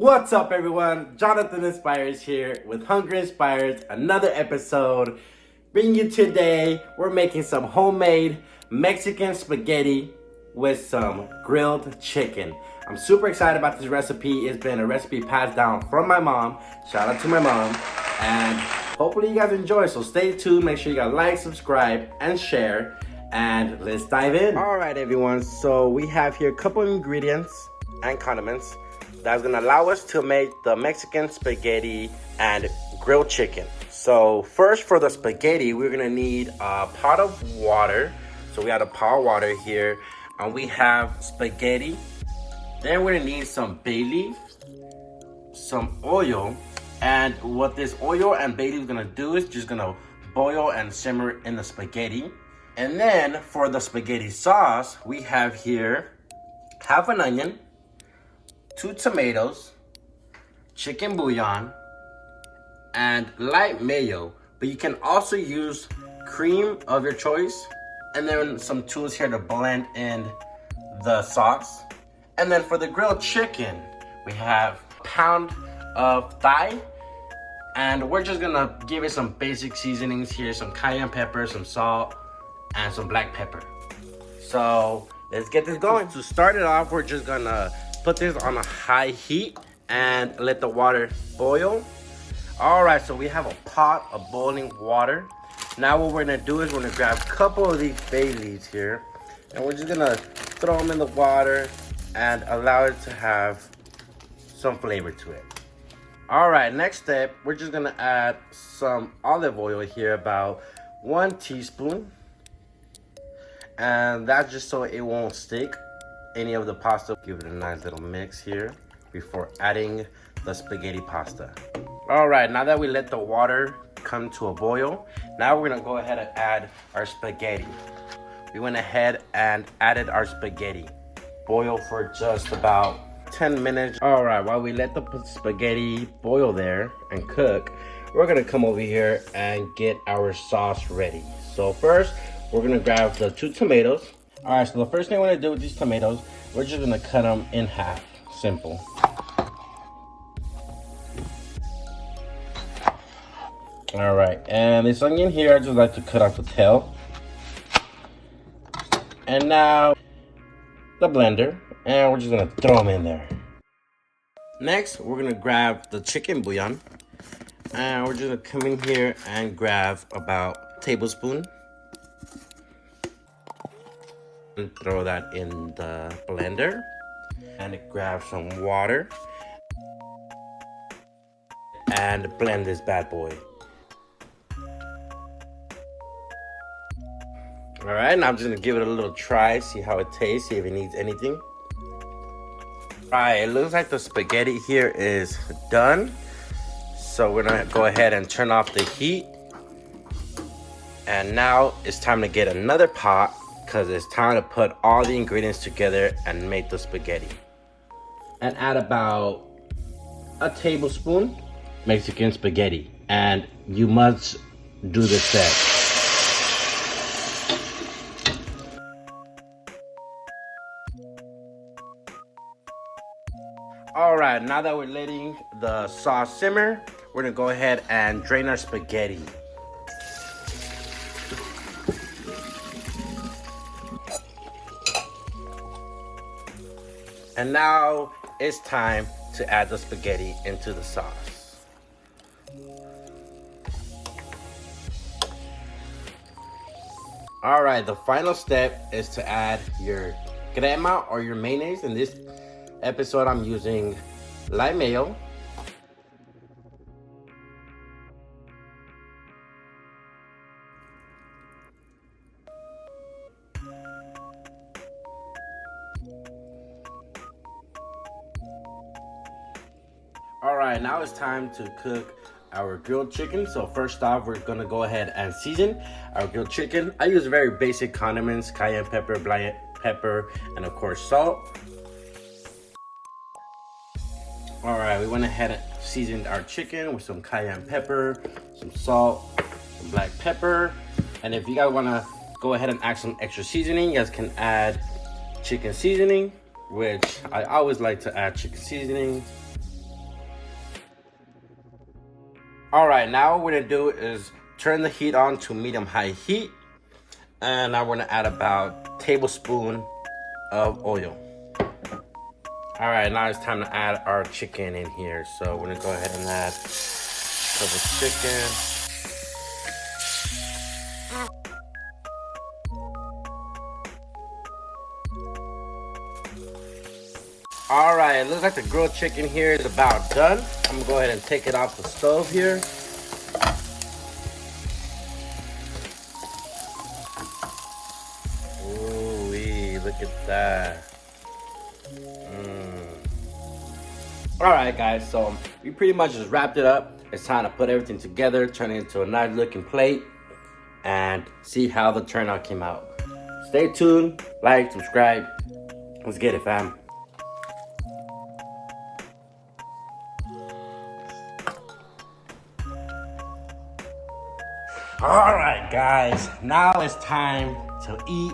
What's up, everyone? Jonathan Inspires here with Hungry Inspires, another episode. Bringing you today, we're making some homemade Mexican spaghetti with some grilled chicken. I'm super excited about this recipe. It's been a recipe passed down from my mom. Shout out to my mom. And hopefully you guys enjoy. So stay tuned. Make sure you guys like, subscribe, and share. And let's dive in. All right, everyone. So we have here a couple of ingredients and condiments that's gonna allow us to make the Mexican spaghetti and grilled chicken. So first, for the spaghetti, we're gonna need a pot of water. So we have a pot of water here, and we have spaghetti. Then we're gonna need some bay leaf, some oil, and what this oil and bay leaf is gonna do is just gonna boil and simmer in the spaghetti. And then for the spaghetti sauce, we have here half an onion, 2 tomatoes, chicken bouillon, and light mayo. But you can also use cream of your choice. And then some tools here to blend in the sauce. And then for the grilled chicken, we have a pound of thigh. And we're just gonna give it some basic seasonings here, some cayenne pepper, some salt, and some black pepper. So let's get this going. To start it off, we're just gonna put this on a high heat and let the water boil. All right, so we have a pot of boiling water. Now what we're gonna do is we're gonna grab a couple of these bay leaves here, and we're just gonna throw them in the water and allow it to have some flavor to it. All right, next step, we're just gonna add some olive oil here, about 1 teaspoon. And that's just so it won't stick any of the pasta. Give it a nice little mix here before adding the spaghetti pasta. All right, now that we let the water come to a boil, now we're gonna go ahead and add our spaghetti. We went ahead and added our spaghetti. Boil for just about 10 minutes. All right, while we let the spaghetti boil there and cook, we're gonna come over here and get our sauce ready. So first, we're gonna grab the 2 tomatoes. All right, so the first thing we're gonna do with these tomatoes, we're just gonna cut them in half, simple. All right, and this onion here, I just like to cut off the tail. And now, the blender, and we're just gonna throw them in there. Next, we're gonna grab the chicken bouillon, and we're just gonna come in here and grab about a tablespoon. And throw that in the blender, and grab some water and blend this bad boy. All right, now I'm just gonna give it a little try, see how it tastes, see if it needs anything. All right, it looks like the spaghetti here is done. So we're gonna go ahead and turn off the heat. And now it's time to get another pot, because it's time to put all the ingredients together and make the spaghetti. And add about a tablespoon Mexican spaghetti. And you must do the set. All right, now that we're letting the sauce simmer, we're gonna go ahead and drain our spaghetti. And now it's time to add the spaghetti into the sauce. All right, the final step is to add your crema or your mayonnaise. In this episode, I'm using light mayo. All right, now it's time to cook our grilled chicken. So first off, we're gonna go ahead and season our grilled chicken. I use very basic condiments, cayenne pepper, black pepper, and of course salt. All right, we went ahead and seasoned our chicken with some cayenne pepper, some salt, some black pepper. And if you guys wanna go ahead and add some extra seasoning, you guys can add chicken seasoning, which I always like to add chicken seasoning. All right, now what we're gonna do is turn the heat on to medium-high heat. And now we're gonna add about a tablespoon of oil. All right, now it's time to add our chicken in here. So we're gonna go ahead and add a couple chicken. All right, looks like the grilled chicken here is about done. I'm gonna go ahead and take it off the stove here. Ooh-wee, look at that. All right, guys, so we pretty much just wrapped it up. It's time to put everything together, turn it into a nice looking plate, and see how the turnout came out. Stay tuned, like, subscribe. Let's get it, fam. All right, guys, now it's time to eat.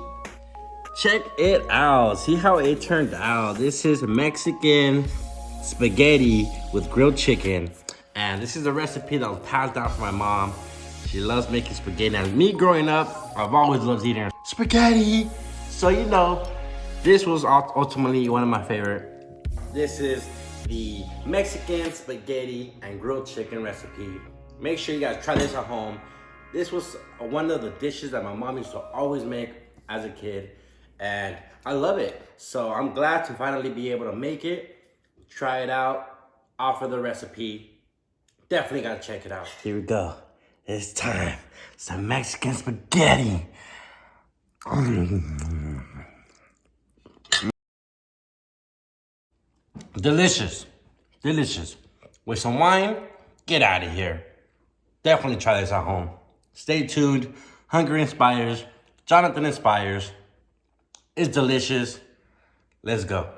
Check it out. See how it turned out. This is Mexican spaghetti with grilled chicken. And this is a recipe that was passed down from my mom. She loves making spaghetti. And me growing up, I've always loved eating spaghetti. So, you know, this was ultimately one of my favorite. This is the Mexican spaghetti and grilled chicken recipe. Make sure you guys try this at home. This was one of the dishes that my mom used to always make as a kid, and I love it. So I'm glad to finally be able to make it, try it out, offer the recipe. Definitely gotta check it out. Here we go. It's time. Some Mexican spaghetti. Delicious. Delicious. With some wine, get out of here. Definitely try this at home. Stay tuned. Hungry Inspires. Jonathan Inspires. It's delicious. Let's go.